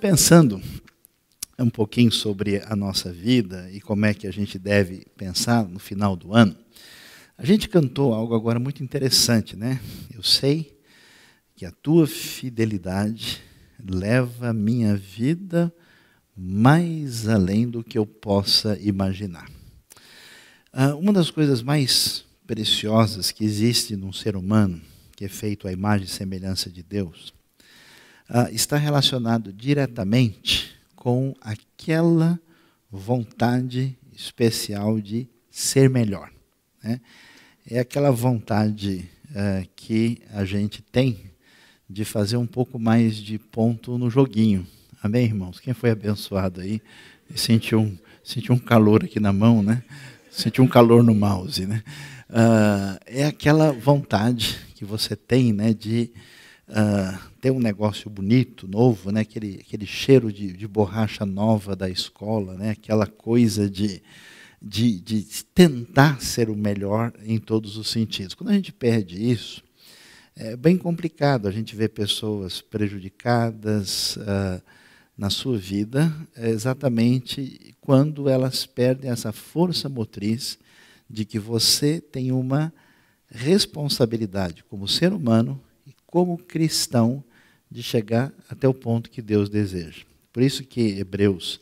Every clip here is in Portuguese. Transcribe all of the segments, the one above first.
pensando um pouquinho sobre a nossa vida e como é que a gente deve pensar no final do ano. A gente cantou algo agora muito interessante, né? Eu sei que a tua fidelidade leva a minha vida mais além do que eu possa imaginar. Uma das coisas mais preciosas que existe num ser humano, que é feito à imagem e semelhança de Deus, está relacionado diretamente com aquela vontade especial de ser melhor, né? É aquela vontade que a gente tem de fazer um pouco mais de ponto no joguinho. Amém, irmãos? Quem foi abençoado aí sentiu um calor aqui na mão, né? Sentiu um calor no mouse, né? É aquela vontade que você tem, né, de ter um negócio bonito, novo, né? Aquele cheiro de borracha nova da escola, né? Aquela coisa de tentar ser o melhor em todos os sentidos. Quando a gente perde isso, é bem complicado. A gente vê pessoas prejudicadas na sua vida, exatamente quando elas perdem essa força motriz de que você tem uma responsabilidade como ser humano e como cristão de chegar até o ponto que Deus deseja. Por isso que Hebreus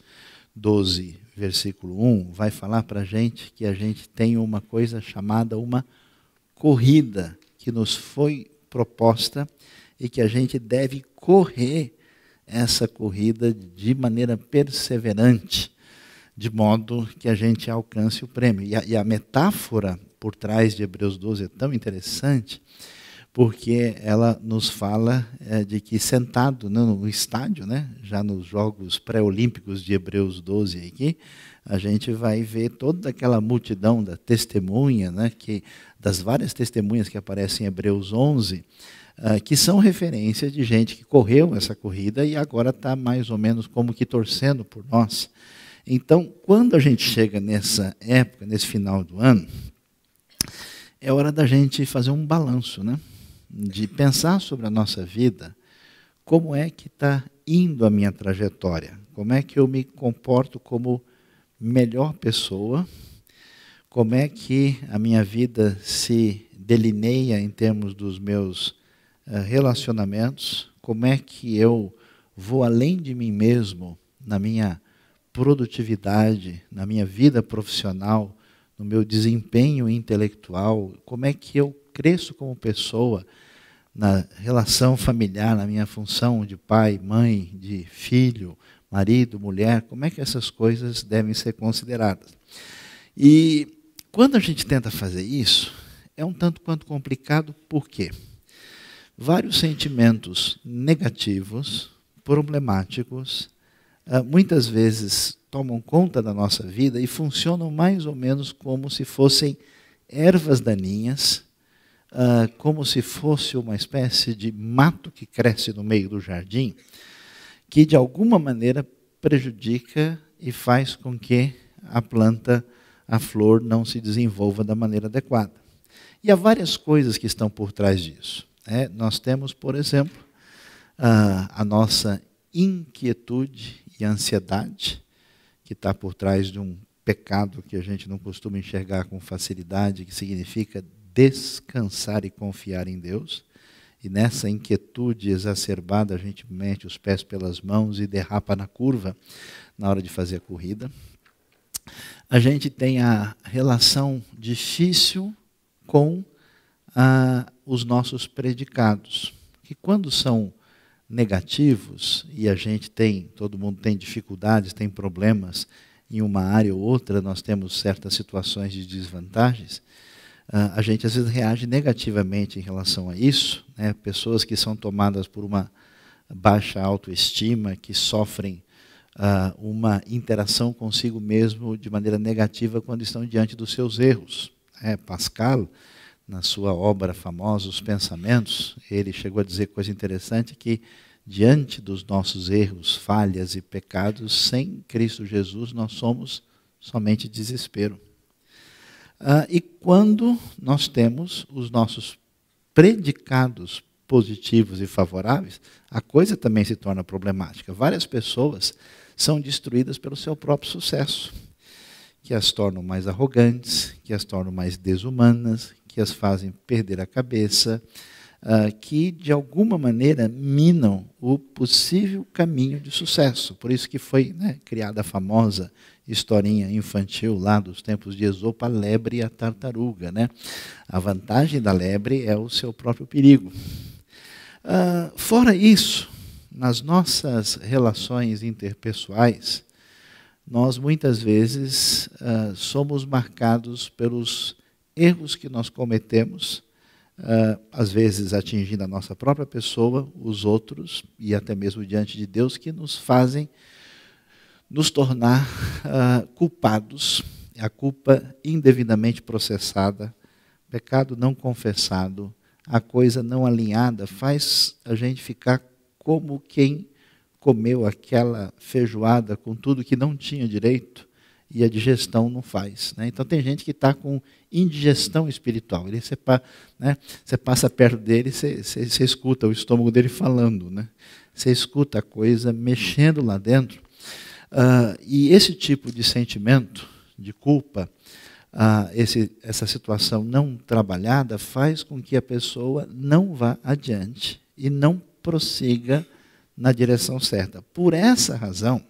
12, versículo 1, vai falar para a gente tem uma coisa chamada uma corrida que nos foi proposta e que a gente deve correr essa corrida de maneira perseverante, de modo que a gente alcance o prêmio. E a metáfora por trás de Hebreus 12 é tão interessante, porque ela nos fala de que sentado no estádio, né, já nos Jogos Pré-Olímpicos de Hebreus 12 aqui, a gente vai ver toda aquela multidão da testemunha, né, das várias testemunhas que aparecem em Hebreus 11, que são referência de gente que correu essa corrida e agora está mais ou menos como que torcendo por nós. Então, quando a gente chega nessa época, nesse final do ano, é hora da gente fazer um balanço, né? De pensar sobre a nossa vida, como é que está indo a minha trajetória, como é que eu me comporto como melhor pessoa, como é que a minha vida se delineia em termos dos meus relacionamentos, como é que eu vou além de mim mesmo na minha produtividade, na minha vida profissional, no meu desempenho intelectual, como é que eu cresço como pessoa na relação familiar, na minha função de pai, mãe, de filho, marido, mulher, como é que essas coisas devem ser consideradas. E quando a gente tenta fazer isso, é um tanto quanto complicado, por quê? Vários sentimentos negativos, problemáticos, muitas vezes tomam conta da nossa vida e funcionam mais ou menos como se fossem ervas daninhas, como se fosse uma espécie de mato que cresce no meio do jardim, que de alguma maneira prejudica e faz com que a planta, a flor, não se desenvolva da maneira adequada. E há várias coisas que estão por trás disso. Nós temos, por exemplo, a nossa inquietude e ansiedade, que está por trás de um pecado que a gente não costuma enxergar com facilidade, que significa descansar e confiar em Deus. E nessa inquietude exacerbada, a gente mete os pés pelas mãos e derrapa na curva na hora de fazer a corrida. A gente tem a relação difícil com os nossos predicados, que quando são negativos, e a gente todo mundo tem dificuldades, tem problemas em uma área ou outra, nós temos certas situações de desvantagens, a gente às vezes reage negativamente em relação a isso, né? Pessoas que são tomadas por uma baixa autoestima, que sofrem uma interação consigo mesmo de maneira negativa quando estão diante dos seus erros. Pascal, na sua obra famosa, Os Pensamentos, ele chegou a dizer coisa interessante, que diante dos nossos erros, falhas e pecados, sem Cristo Jesus, nós somos somente desespero. E quando nós temos os nossos predicados positivos e favoráveis, a coisa também se torna problemática. Várias pessoas são destruídas pelo seu próprio sucesso, que as tornam mais arrogantes, que as tornam mais desumanas, que as fazem perder a cabeça, que de alguma maneira minam o possível caminho de sucesso. Por isso que foi, né, criada a famosa historinha infantil lá dos tempos de Esopo, a lebre e a tartaruga, né? A vantagem da lebre é o seu próprio perigo. Fora isso, nas nossas relações interpessoais, nós muitas vezes somos marcados pelos erros que nós cometemos, às vezes atingindo a nossa própria pessoa, os outros e até mesmo diante de Deus, que nos fazem nos tornar culpados. A culpa indevidamente processada, pecado não confessado, a coisa não alinhada, faz a gente ficar como quem comeu aquela feijoada com tudo que não tinha direito e a digestão não faz, né? Então tem gente que está com indigestão espiritual. Você passa perto dele, você escuta o estômago dele falando, né? Você escuta a coisa mexendo lá dentro. E esse tipo de sentimento de culpa, essa situação não trabalhada, faz com que a pessoa não vá adiante e não prossiga na direção certa. Por essa razão,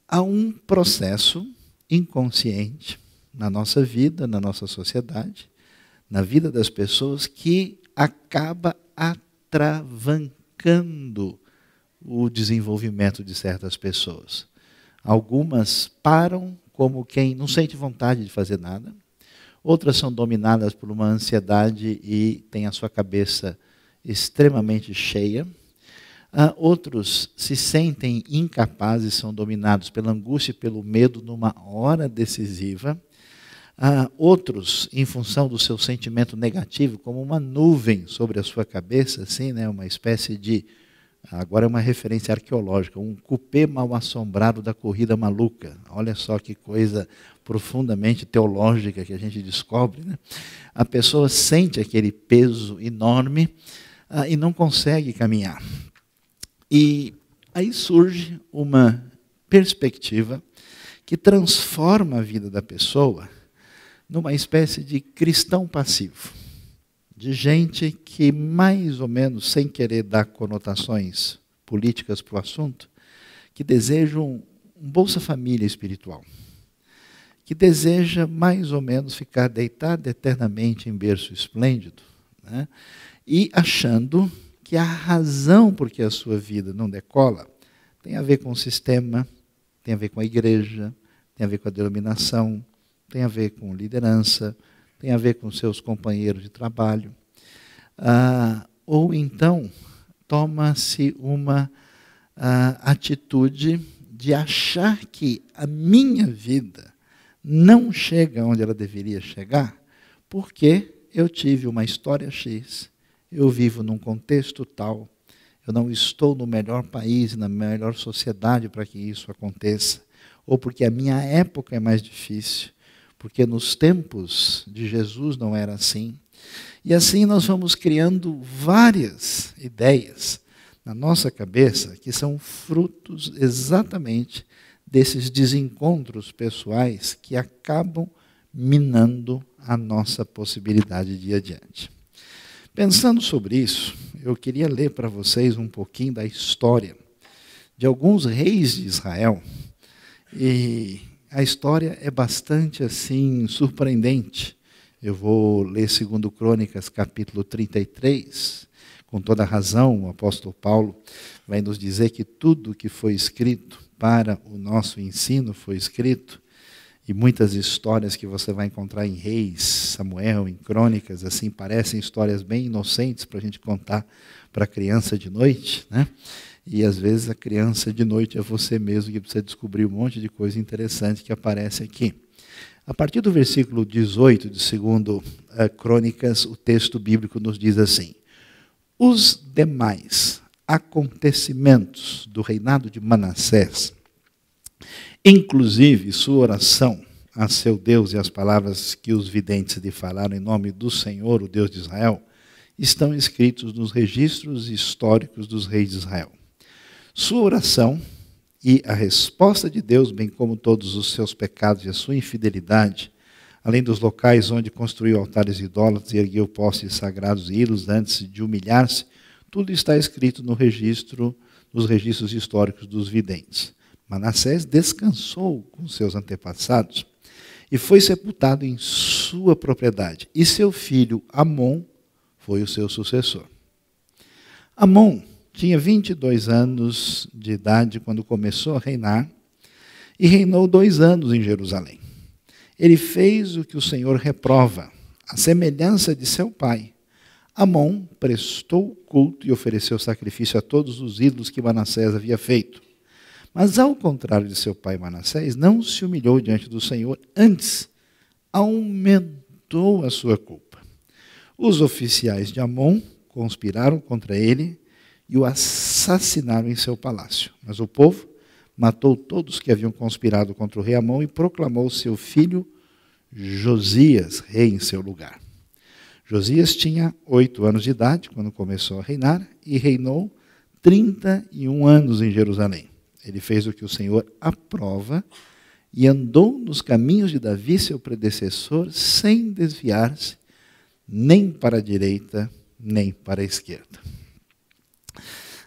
há um processo inconsciente na nossa vida, na nossa sociedade, na vida das pessoas, que acaba atravancando o desenvolvimento de certas pessoas. Algumas param como quem não sente vontade de fazer nada, outras são dominadas por uma ansiedade e têm a sua cabeça extremamente cheia. Outros se sentem incapazes, são dominados pela angústia e pelo medo numa hora decisiva. Outros, em função do seu sentimento negativo, como uma nuvem sobre a sua cabeça, assim, né, uma espécie de, agora é uma referência arqueológica, um cupê mal assombrado da corrida maluca. Olha só que coisa profundamente teológica que a gente descobre, né? A pessoa sente aquele peso enorme e não consegue caminhar. E aí surge uma perspectiva que transforma a vida da pessoa numa espécie de cristão passivo, de gente que, mais ou menos, sem querer dar conotações políticas para o assunto, que deseja um Bolsa Família espiritual, que deseja, mais ou menos, ficar deitado eternamente em berço esplêndido, né? E achando que a razão por que a sua vida não decola tem a ver com o sistema, tem a ver com a igreja, tem a ver com a denominação, tem a ver com liderança, tem a ver com seus companheiros de trabalho. Ou então, toma-se uma atitude de achar que a minha vida não chega onde ela deveria chegar, porque eu tive uma história X, eu vivo num contexto tal, eu não estou no melhor país, na melhor sociedade para que isso aconteça, ou porque a minha época é mais difícil, porque nos tempos de Jesus não era assim. E assim nós vamos criando várias ideias na nossa cabeça que são frutos exatamente desses desencontros pessoais que acabam minando a nossa possibilidade de ir adiante. Pensando sobre isso, eu queria ler para vocês um pouquinho da história de alguns reis de Israel. E a história é bastante assim surpreendente. Eu vou ler 2 Crônicas, capítulo 33. Com toda razão, o apóstolo Paulo vai nos dizer que tudo que foi escrito para o nosso ensino foi escrito. E muitas histórias que você vai encontrar em Reis, Samuel, em Crônicas, assim, parecem histórias bem inocentes para a gente contar para a criança de noite, né? E às vezes a criança de noite é você mesmo que precisa descobrir um monte de coisa interessante que aparece aqui. A partir do versículo 18 de 2 Crônicas, o texto bíblico nos diz assim: os demais acontecimentos do reinado de Manassés, inclusive sua oração a seu Deus e as palavras que os videntes lhe falaram em nome do Senhor, o Deus de Israel, estão escritos nos registros históricos dos reis de Israel. Sua oração e a resposta de Deus, bem como todos os seus pecados e a sua infidelidade, além dos locais onde construiu altares idólatras e ergueu postes sagrados e ídolos antes de humilhar-se, tudo está escrito nos registros históricos dos videntes. Manassés descansou com seus antepassados e foi sepultado em sua propriedade. E seu filho Amon foi o seu sucessor. Amon tinha 22 anos de idade quando começou a reinar e reinou 2 anos em Jerusalém. Ele fez o que o Senhor reprova, a semelhança de seu pai. Amon prestou culto e ofereceu sacrifício a todos os ídolos que Manassés havia feito. Mas, ao contrário de seu pai Manassés, não se humilhou diante do Senhor, antes aumentou a sua culpa. Os oficiais de Amon conspiraram contra ele e o assassinaram em seu palácio. Mas o povo matou todos que haviam conspirado contra o rei Amon e proclamou seu filho Josias rei em seu lugar. Josias tinha 8 anos de idade quando começou a reinar e reinou 31 anos em Jerusalém. Ele fez o que o Senhor aprova e andou nos caminhos de Davi, seu predecessor, sem desviar-se nem para a direita, nem para a esquerda.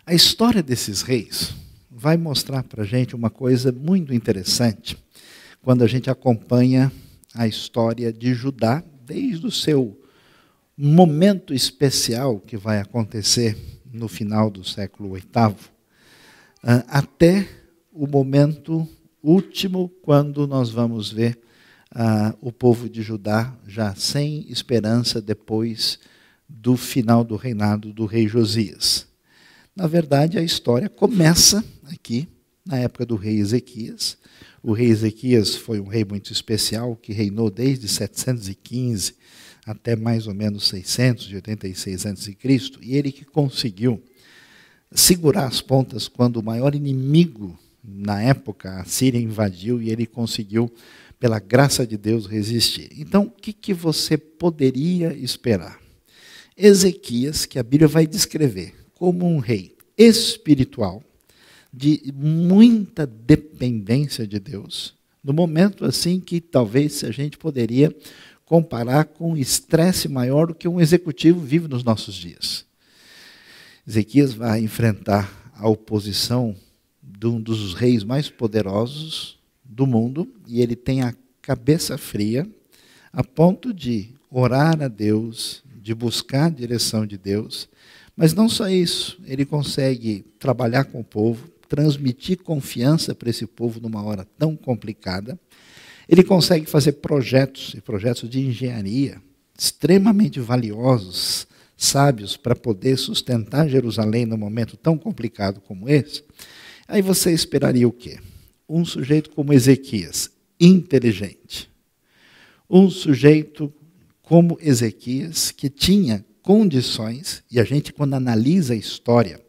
A história desses reis vai mostrar para a gente uma coisa muito interessante quando a gente acompanha a história de Judá, desde o seu momento especial que vai acontecer no final do século VIII, até o momento último, quando nós vamos ver o povo de Judá já sem esperança depois do final do reinado do rei Josias. Na verdade, a história começa aqui, na época do rei Ezequias. O rei Ezequias foi um rei muito especial, que reinou desde 715 até mais ou menos 686 a.C., e ele que conseguiu segurar as pontas quando o maior inimigo na época, a Síria, invadiu, e ele conseguiu, pela graça de Deus, resistir. Então, o que você poderia esperar? Ezequias, que a Bíblia vai descrever como um rei espiritual, de muita dependência de Deus, no momento assim que talvez a gente poderia comparar com um estresse maior do que um executivo vive nos nossos dias. Ezequias vai enfrentar a oposição de um dos reis mais poderosos do mundo, e ele tem a cabeça fria, a ponto de orar a Deus, de buscar a direção de Deus. Mas não só isso, ele consegue trabalhar com o povo, transmitir confiança para esse povo numa hora tão complicada. Ele consegue fazer projetos, e projetos de engenharia, extremamente valiosos, sábios, para poder sustentar Jerusalém num momento tão complicado como esse. Aí você esperaria o quê? Um sujeito como Ezequias, inteligente. Um sujeito como Ezequias, que tinha condições, e a gente, quando analisa a história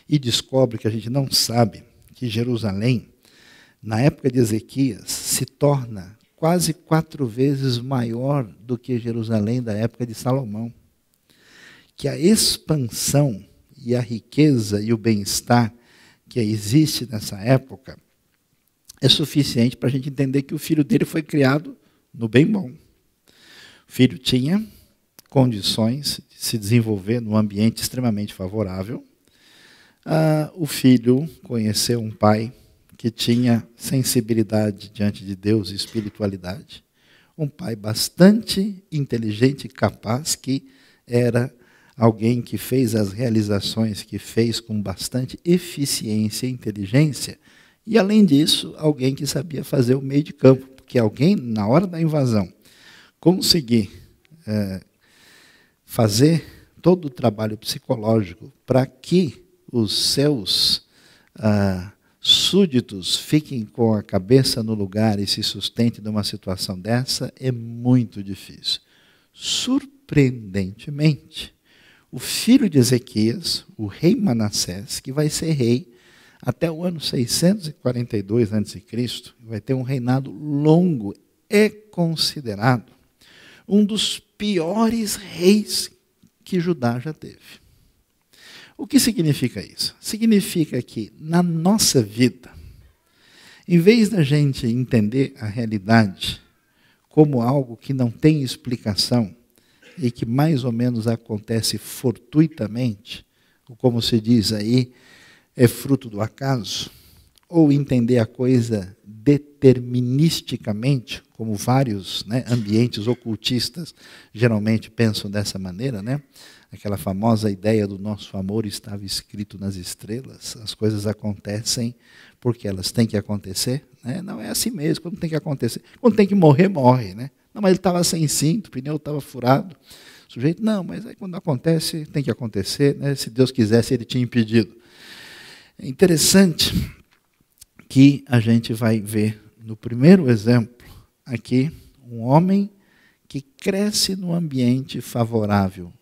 e descobre que a gente não sabe que Jerusalém, na época de Ezequias, se torna quase 4 vezes maior do que Jerusalém da época de Salomão. Que a expansão e a riqueza e o bem-estar que existe nessa época é suficiente para a gente entender que o filho dele foi criado no bem bom. O filho tinha condições de se desenvolver num ambiente extremamente favorável. O filho conheceu um pai que tinha sensibilidade diante de Deus e espiritualidade. Um pai bastante inteligente e capaz, que era alguém que fez as realizações que fez com bastante eficiência e inteligência. E, além disso, alguém que sabia fazer o meio de campo. Porque alguém, na hora da invasão, conseguir fazer todo o trabalho psicológico para que os seus súditos fiquem com a cabeça no lugar e se sustentem numa situação dessa, é muito difícil. Surpreendentemente, o filho de Ezequias, o rei Manassés, que vai ser rei até o ano 642 a.C., vai ter um reinado longo, é considerado um dos piores reis que Judá já teve. O que significa isso? Significa que na nossa vida, em vez da gente entender a realidade como algo que não tem explicação e que mais ou menos acontece fortuitamente, ou como se diz aí, é fruto do acaso, ou entender a coisa deterministicamente, como vários ambientes ocultistas geralmente pensam dessa maneira, aquela famosa ideia do nosso amor estava escrito nas estrelas, as coisas acontecem porque elas têm que acontecer, não é assim mesmo, quando tem que acontecer, quando tem que morrer, morre, Não, mas ele estava sem cinto, o pneu estava furado, o sujeito, não, mas aí quando acontece, tem que acontecer, se Deus quisesse, ele tinha impedido. É interessante que a gente vai ver no primeiro exemplo aqui um homem que cresce num ambiente favorável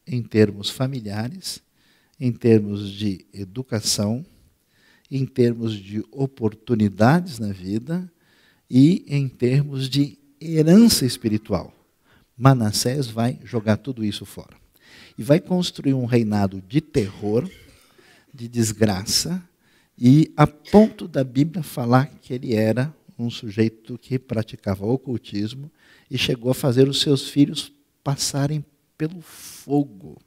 em termos familiares, em termos de educação, em termos de oportunidades na vida e em termos de herança espiritual. Manassés vai jogar tudo isso fora. E vai construir um reinado de terror, de desgraça, e a ponto da Bíblia falar que ele era um sujeito que praticava ocultismo e chegou a fazer os seus filhos passarem pelo fogo.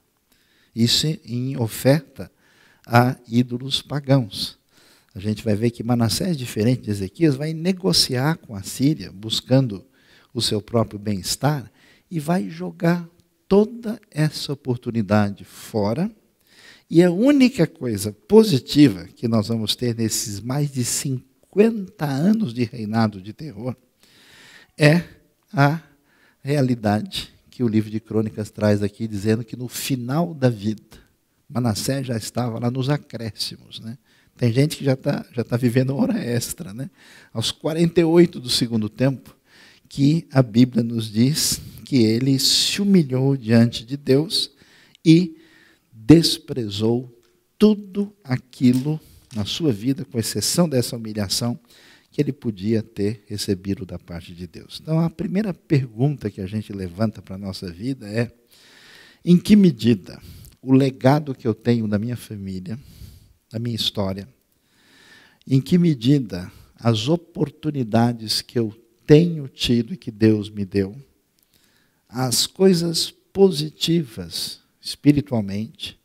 Isso em oferta a ídolos pagãos. A gente vai ver que Manassés, diferente de Ezequias, vai negociar com a Síria, buscando o seu próprio bem-estar, e vai jogar toda essa oportunidade fora. E a única coisa positiva que nós vamos ter nesses mais de 50 anos de reinado de terror é a realidade que o livro de Crônicas traz aqui, dizendo que no final da vida, Manassés já estava lá nos acréscimos. Tem gente que já tá vivendo hora extra. Aos 48 do segundo tempo, que a Bíblia nos diz que ele se humilhou diante de Deus e desprezou tudo aquilo na sua vida, com exceção dessa humilhação, que ele podia ter recebido da parte de Deus. Então, a primeira pergunta que a gente levanta para a nossa vida é: em que medida o legado que eu tenho da minha família, da minha história, em que medida as oportunidades que eu tenho tido e que Deus me deu, as coisas positivas espiritualmente,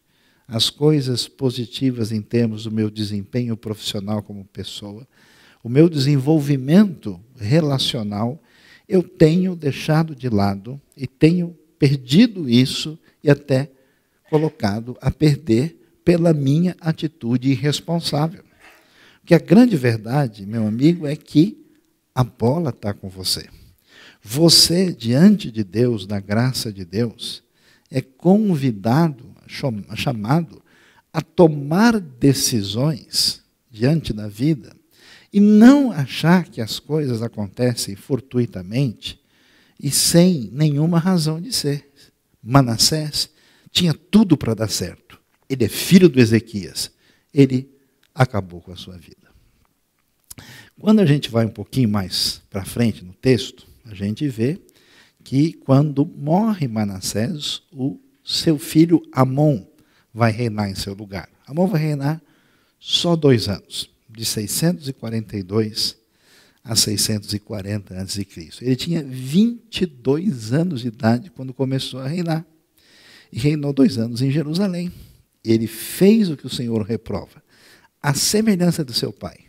as coisas positivas em termos do meu desempenho profissional como pessoa, o meu desenvolvimento relacional, eu tenho deixado de lado e tenho perdido isso e até colocado a perder pela minha atitude irresponsável. Porque a grande verdade, meu amigo, é que a bola está com você. Você, diante de Deus, da graça de Deus, é convidado, chamado a tomar decisões diante da vida e não achar que as coisas acontecem fortuitamente e sem nenhuma razão de ser. Manassés tinha tudo para dar certo. Ele é filho do Ezequias. Ele acabou com a sua vida. Quando a gente vai um pouquinho mais para frente no texto, a gente vê que quando morre Manassés, o seu filho Amon vai reinar em seu lugar. Amon vai reinar só 2 anos, de 642 a 640 a.C. Ele tinha 22 anos de idade quando começou a reinar. E reinou 2 anos em Jerusalém. Ele fez o que o Senhor reprova, à semelhança do seu pai.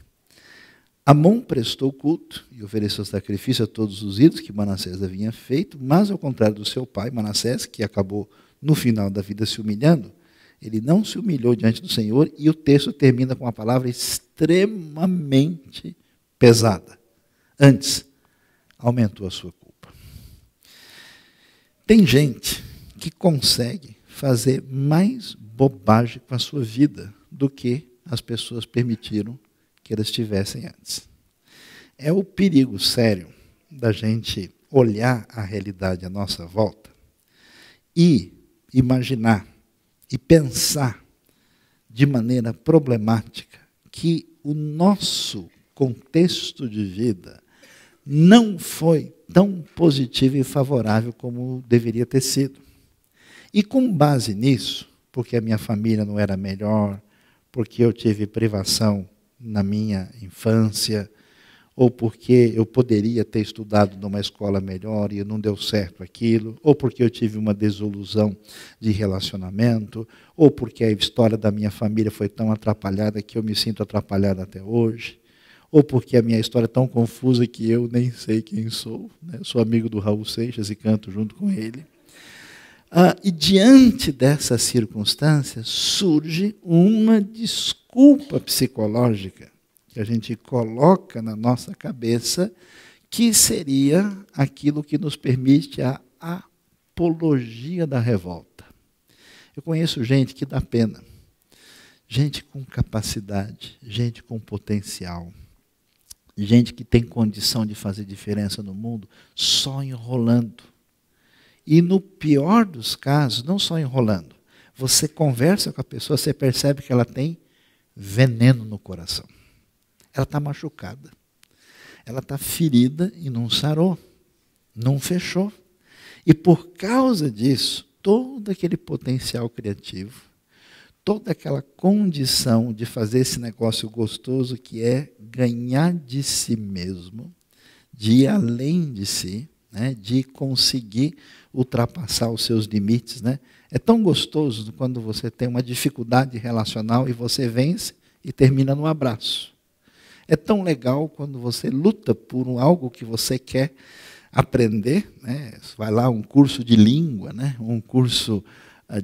Amon prestou culto e ofereceu sacrifício a todos os ídolos que Manassés havia feito, mas ao contrário do seu pai, Manassés, que acabou no final da vida se humilhando, ele não se humilhou diante do Senhor, e o texto termina com uma palavra extremamente pesada. Antes, aumentou a sua culpa. Tem gente que consegue fazer mais bobagem com a sua vida do que as pessoas permitiram que elas tivessem antes. É o perigo sério da gente olhar a realidade à nossa volta e imaginar e pensar de maneira problemática que o nosso contexto de vida não foi tão positivo e favorável como deveria ter sido. E com base nisso, porque a minha família não era melhor, porque eu tive privação na minha infância, ou porque eu poderia ter estudado numa escola melhor e não deu certo aquilo, ou porque eu tive uma desilusão de relacionamento, ou porque a história da minha família foi tão atrapalhada que eu me sinto atrapalhado até hoje, ou porque a minha história é tão confusa que eu nem sei quem sou, né? Eu sou amigo do Raul Seixas e canto junto com ele. E diante dessas circunstâncias surge uma desculpa psicológica que a gente coloca na nossa cabeça, que seria aquilo que nos permite a apologia da revolta. Eu conheço gente que dá pena, gente com capacidade, gente com potencial, gente que tem condição de fazer diferença no mundo, só enrolando. E no pior dos casos, não só enrolando, você conversa com a pessoa, você percebe que ela tem veneno no coração. Ela está machucada, ela está ferida e não sarou, não fechou. E por causa disso, todo aquele potencial criativo, toda aquela condição de fazer esse negócio gostoso que é ganhar de si mesmo, de ir além de si, né, de conseguir ultrapassar os seus limites. Né? É tão gostoso quando você tem uma dificuldade relacional e você vence e termina no abraço. É tão legal quando você luta por algo que você quer aprender, né? Vai lá um curso de língua, né? Um curso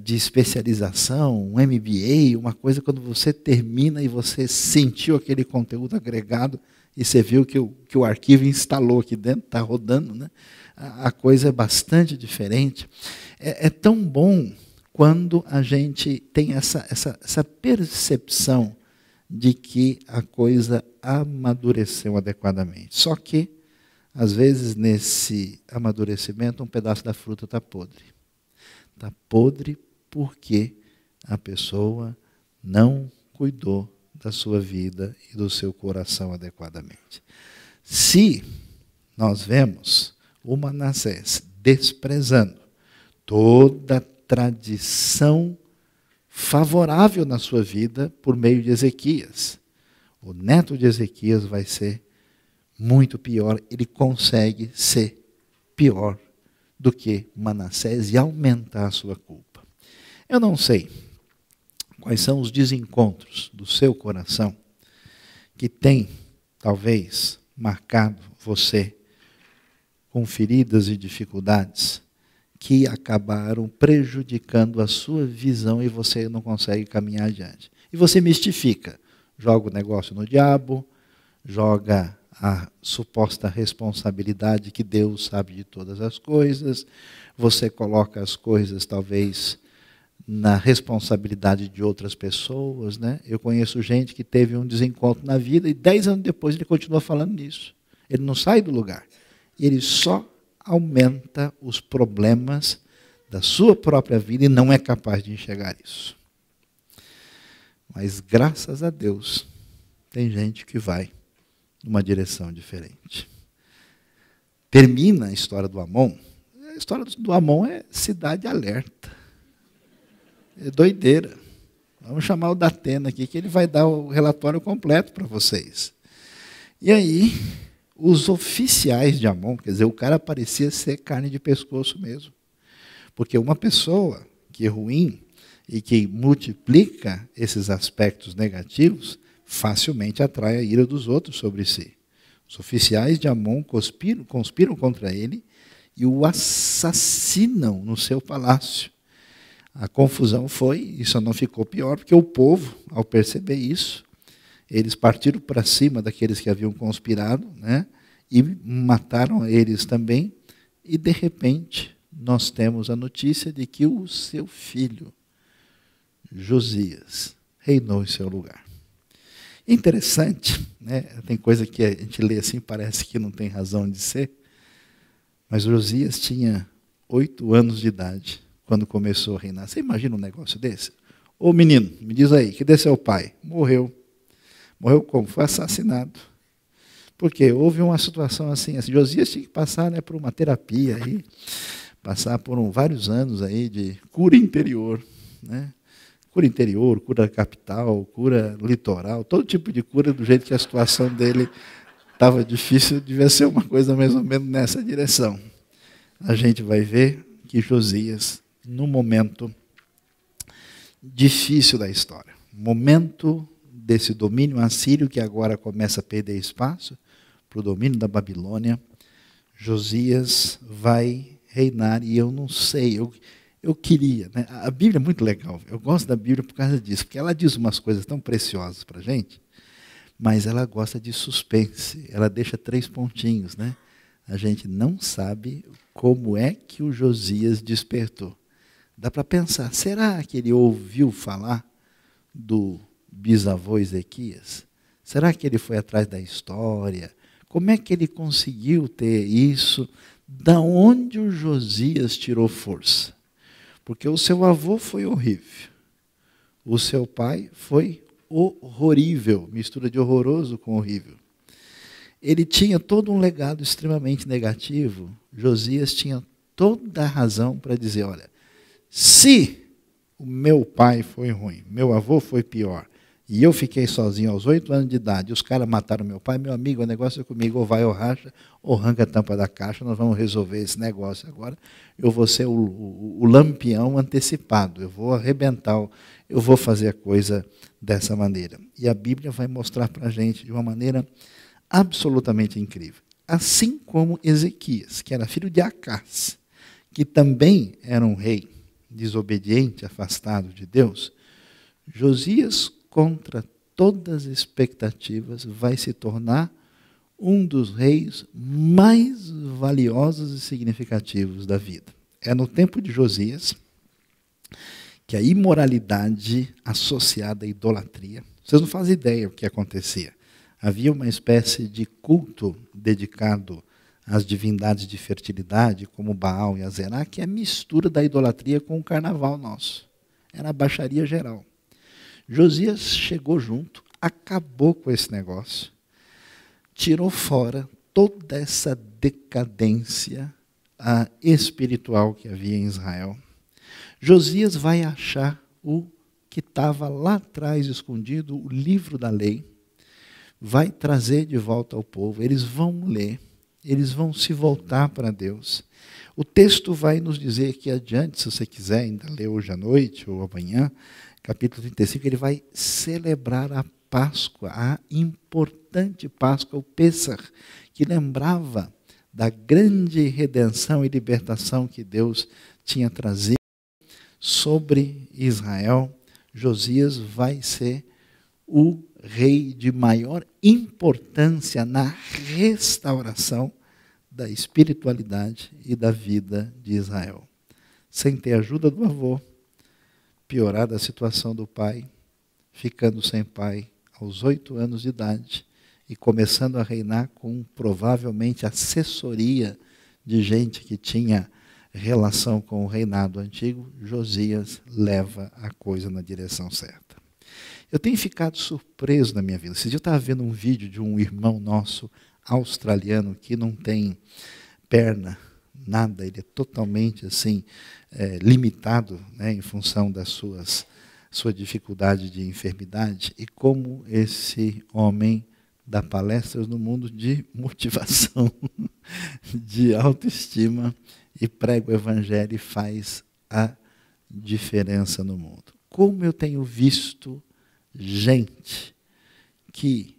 de especialização, um MBA, uma coisa, quando você termina e você sentiu aquele conteúdo agregado e você viu que o arquivo instalou aqui dentro, está rodando, né? A coisa é bastante diferente. É tão bom quando a gente tem essa percepção de que a coisa amadureceu adequadamente. Só que, às vezes, nesse amadurecimento, um pedaço da fruta está podre. Está podre porque a pessoa não cuidou da sua vida e do seu coração adequadamente. Se nós vemos o Manassés desprezando toda a tradição favorável na sua vida por meio de Ezequias, o neto de Ezequias vai ser muito pior, ele consegue ser pior do que Manassés e aumentar a sua culpa. Eu não sei quais são os desencontros do seu coração que tem, talvez, marcado você com feridas e dificuldades que acabaram prejudicando a sua visão e você não consegue caminhar adiante. E você mistifica, joga o negócio no diabo, joga a suposta responsabilidade que Deus sabe de todas as coisas, você coloca as coisas talvez na responsabilidade de outras pessoas, né? Eu conheço gente que teve um desencontro na vida e 10 anos depois ele continua falando nisso. Ele não sai do lugar. Ele só aumenta os problemas da sua própria vida e não é capaz de enxergar isso. Mas graças a Deus, tem gente que vai numa direção diferente. Termina a história do Amon. A história do Amon é cidade alerta. É doideira. Vamos chamar o Datena aqui, que ele vai dar o relatório completo para vocês. E aí, os oficiais de Amon, quer dizer, o cara parecia ser carne de pescoço mesmo. Porque uma pessoa que é ruim e que multiplica esses aspectos negativos, facilmente atrai a ira dos outros sobre si. Os oficiais de Amon conspiram contra ele e o assassinam no seu palácio. A confusão foi, isso não ficou pior, porque o povo, ao perceber isso, eles partiram para cima daqueles que haviam conspirado, né, e mataram eles também, e de repente nós temos a notícia de que o seu filho, Josias, reinou em seu lugar. Interessante, né? Tem coisa que a gente lê assim, parece que não tem razão de ser, mas Josias tinha 8 anos de idade quando começou a reinar. Você imagina um negócio desse? Ô menino, me diz aí, cadê seu pai? Morreu. Morreu como? Foi assassinado. Porque houve uma situação assim, Josias tinha que passar, né, por uma terapia aí, passar por vários anos aí de cura interior, né? Cura interior, cura capital, cura litoral, todo tipo de cura, do jeito que a situação dele estava difícil, devia ser uma coisa mais ou menos nessa direção. A gente vai ver que Josias, no momento difícil da história, momento desse domínio assírio que agora começa a perder espaço para o domínio da Babilônia, Josias vai reinar, e eu não sei, eu queria, né? A Bíblia é muito legal, eu gosto da Bíblia por causa disso, porque ela diz umas coisas tão preciosas para a gente, mas ela gosta de suspense, ela deixa 3 pontinhos, né? A gente não sabe como é que o Josias despertou. Dá para pensar, será que ele ouviu falar do bisavô Ezequias? Será que ele foi atrás da história? Como é que ele conseguiu ter isso? Da onde o Josias tirou força? Porque o seu avô foi horrível. O seu pai foi horrorível, mistura de horroroso com horrível. Ele tinha todo um legado extremamente negativo. Josias tinha toda a razão para dizer, olha, se o meu pai foi ruim, meu avô foi pior, e eu fiquei sozinho aos 8 anos de idade, e os caras mataram meu pai, meu amigo, o negócio é comigo, ou vai ou racha, ou arranca a tampa da caixa, nós vamos resolver esse negócio agora, eu vou ser o lampião antecipado, eu vou arrebentar, eu vou fazer a coisa dessa maneira. E a Bíblia vai mostrar para a gente de uma maneira absolutamente incrível. Assim como Ezequias, que era filho de Acás, que também era um rei desobediente, afastado de Deus, Josias, contra todas as expectativas, vai se tornar um dos reis mais valiosos e significativos da vida. É no tempo de Josias que a imoralidade associada à idolatria, vocês não fazem ideia o que acontecia. Havia uma espécie de culto dedicado às divindades de fertilidade, como Baal e Azerá, que é a mistura da idolatria com o carnaval nosso. Era a baixaria geral. Josias chegou junto, acabou com esse negócio, tirou fora toda essa decadência espiritual que havia em Israel. Josias vai achar o que estava lá atrás escondido, o livro da lei, vai trazer de volta ao povo, eles vão ler, eles vão se voltar para Deus. O texto vai nos dizer que adiante, se você quiser ainda ler hoje à noite ou amanhã, capítulo 35, ele vai celebrar a Páscoa, a importante Páscoa, o Pêssar, que lembrava da grande redenção e libertação que Deus tinha trazido sobre Israel. Josias vai ser o rei de maior importância na restauração da espiritualidade e da vida de Israel. Sem ter ajuda do avô, piorada a situação do pai, ficando sem pai aos 8 anos de idade e começando a reinar com provavelmente assessoria de gente que tinha relação com o reinado antigo, Josias leva a coisa na direção certa. Eu tenho ficado surpreso na minha vida. Esse dia eu estava vendo um vídeo de um irmão nosso australiano que não tem perna, nada, ele é totalmente assim, limitado, né, em função da sua dificuldade de enfermidade, e como esse homem dá palestras no mundo de motivação, de autoestima, e prega o evangelho e faz a diferença no mundo. Como eu tenho visto gente que,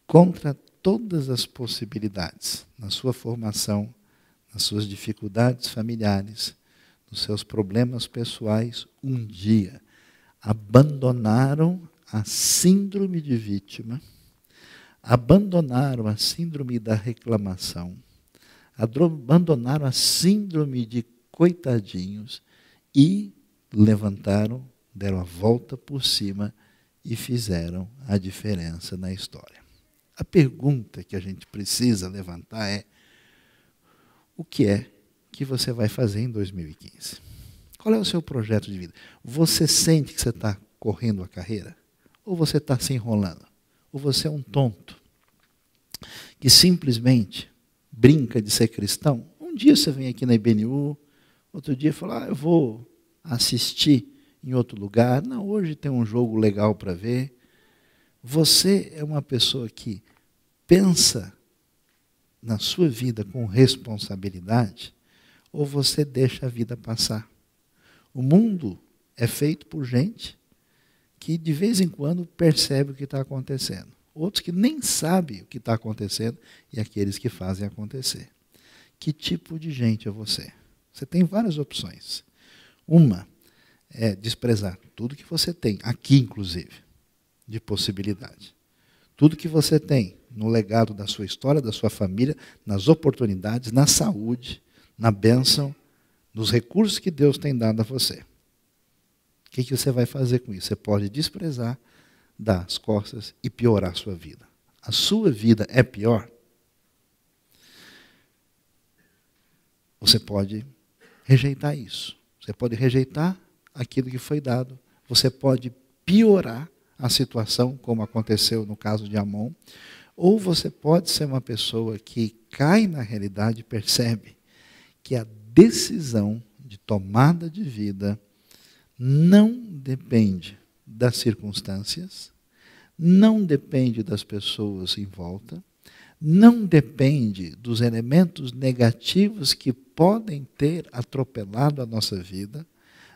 contra todas as possibilidades, na sua formação, nas suas dificuldades familiares, nos seus problemas pessoais, um dia abandonaram a síndrome de vítima, abandonaram a síndrome da reclamação, abandonaram a síndrome de coitadinhos e levantaram, deram a volta por cima e fizeram a diferença na história. A pergunta que a gente precisa levantar é: o que é que você vai fazer em 2015? Qual é o seu projeto de vida? Você sente que você está correndo a carreira? Ou você está se enrolando? Ou você é um tonto que simplesmente brinca de ser cristão? Um dia você vem aqui na IBNU, Outro dia falou, eu vou assistir em outro lugar. Não, hoje tem um jogo legal para ver. Você é uma pessoa que pensa na sua vida com responsabilidade ou você deixa a vida passar? O mundo é feito por gente que de vez em quando percebe o que está acontecendo. Outros que nem sabem o que está acontecendo e aqueles que fazem acontecer. Que tipo de gente é você? Você tem várias opções. Uma é desprezar tudo que você tem, aqui inclusive, de possibilidade. Tudo que você tem no legado da sua história, da sua família, nas oportunidades, na saúde, na bênção, nos recursos que Deus tem dado a você. O que você vai fazer com isso? Você pode desprezar, dar as costas e piorar a sua vida. A sua vida é pior? Você pode rejeitar isso. Você pode rejeitar aquilo que foi dado. Você pode piorar a situação, como aconteceu no caso de Amon. Ou você pode ser uma pessoa que cai na realidade e percebe que a decisão de tomada de vida não depende das circunstâncias, não depende das pessoas em volta, não depende dos elementos negativos que podem ter atropelado a nossa vida,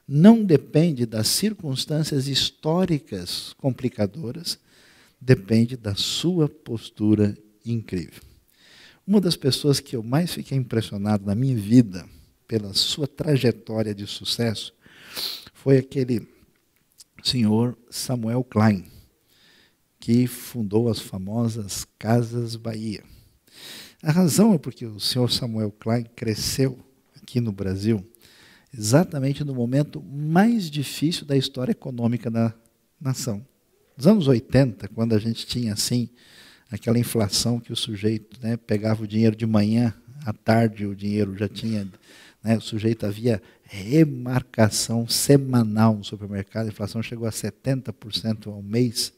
não depende das circunstâncias históricas complicadoras, depende da sua postura incrível. Uma das pessoas que eu mais fiquei impressionado na minha vida, pela sua trajetória de sucesso, foi aquele senhor Samuel Klein, que fundou as famosas Casas Bahia. A razão é porque o senhor Samuel Klein cresceu aqui no Brasil exatamente no momento mais difícil da história econômica da nação. Nos anos 80, quando a gente tinha assim aquela inflação que o sujeito, né, pegava o dinheiro de manhã, à tarde o dinheiro já tinha, né, o sujeito havia remarcação semanal no supermercado, a inflação chegou a 70% ao mês.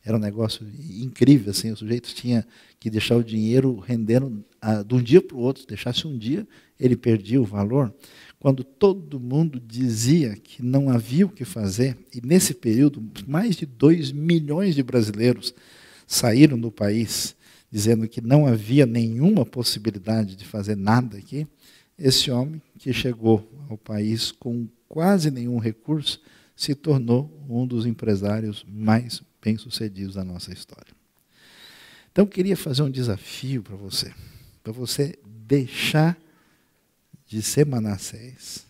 Era um negócio incrível, assim, o sujeito tinha que deixar o dinheiro rendendo de um dia para o outro. Deixasse um dia, ele perdia o valor. Quando todo mundo dizia que não havia o que fazer, e nesse período, mais de 2 milhões de brasileiros saíram do país, dizendo que não havia nenhuma possibilidade de fazer nada aqui, esse homem, que chegou ao país com quase nenhum recurso, se tornou um dos empresários mais bem-sucedidos da nossa história. Então, eu queria fazer um desafio para você deixar de ser Manassés,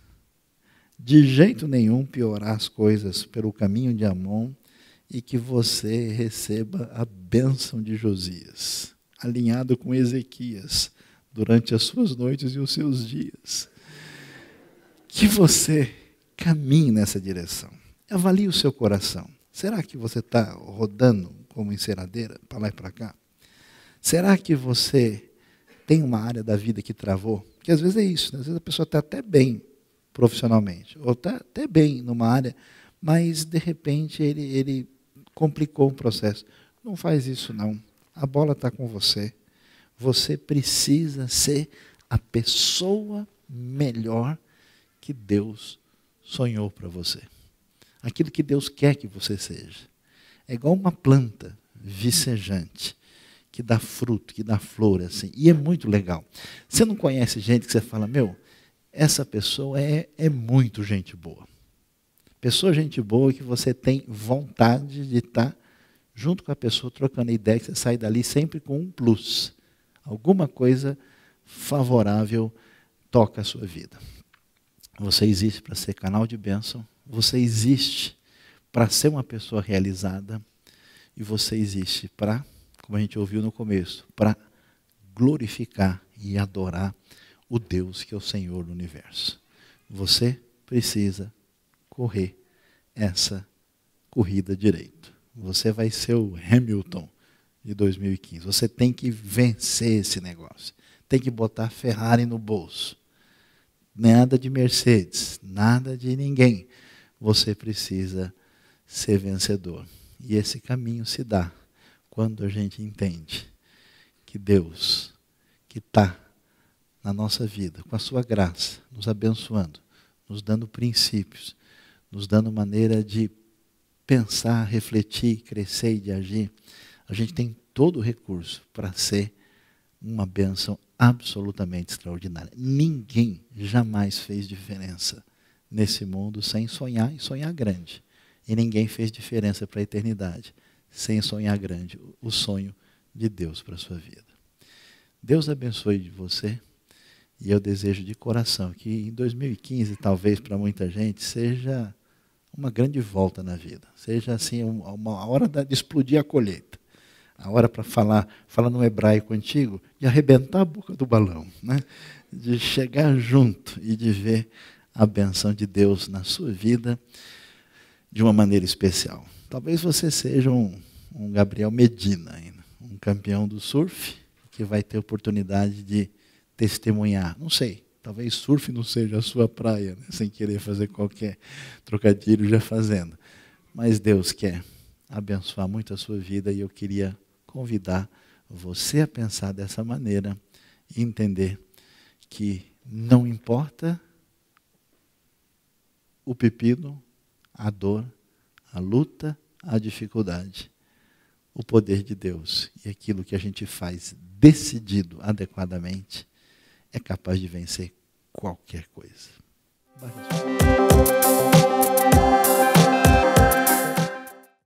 de jeito nenhum piorar as coisas pelo caminho de Amon, e que você receba a bênção de Josias, alinhado com Ezequias, durante as suas noites e os seus dias. Que você caminhe nessa direção. Avalie o seu coração. Será que você está rodando como enceradeira, para lá e para cá? Será que você tem uma área da vida que travou? Porque às vezes é isso, né? Às vezes a pessoa está até bem profissionalmente, ou está até bem numa área, mas de repente ele complicou um processo. Não faz isso não. A bola está com você. Você precisa ser a pessoa melhor que Deus sonhou para você. Aquilo que Deus quer que você seja. É igual uma planta vicejante, que dá fruto, que dá flor, assim. E é muito legal. Você não conhece gente que você fala, essa pessoa é muito gente boa. Pessoa gente boa que você tem vontade de estar junto com a pessoa, trocando ideia, que você sai dali sempre com um plus. Alguma coisa favorável toca a sua vida. Você existe para ser canal de bênção, você existe para ser uma pessoa realizada, e você existe para, como a gente ouviu no começo, para glorificar e adorar o Deus que é o Senhor do universo. Você precisa correr essa corrida direito. Você vai ser o Hamilton de 2015. Você tem que vencer esse negócio. Tem que botar a Ferrari no bolso. Nada de Mercedes, nada de ninguém. Você precisa ser vencedor. E esse caminho se dá quando a gente entende que Deus, que está na nossa vida, com a sua graça, nos abençoando, nos dando princípios, nos dando maneira de pensar, refletir, crescer e de agir, a gente tem todo o recurso para ser uma bênção absolutamente extraordinária. Ninguém jamais fez diferença nesse mundo sem sonhar e sonhar grande. E ninguém fez diferença para a eternidade sem sonhar grande, o sonho de Deus para a sua vida. Deus abençoe você e eu desejo de coração que em 2015, talvez para muita gente, seja uma grande volta na vida. Seja assim uma hora de explodir a colheita. A hora para falar no hebraico antigo, de arrebentar a boca do balão, né? De chegar junto e de ver a benção de Deus na sua vida de uma maneira especial. Talvez você seja um Gabriel Medina, ainda, um campeão do surf, que vai ter oportunidade de testemunhar. Não sei, talvez surf não seja a sua praia, né? Sem querer fazer qualquer trocadilho já fazendo. Mas Deus quer abençoar muito a sua vida e eu queria convidar você a pensar dessa maneira e entender que não importa o pepino, a dor, a luta, a dificuldade, o poder de Deus e aquilo que a gente faz decidido adequadamente é capaz de vencer qualquer coisa.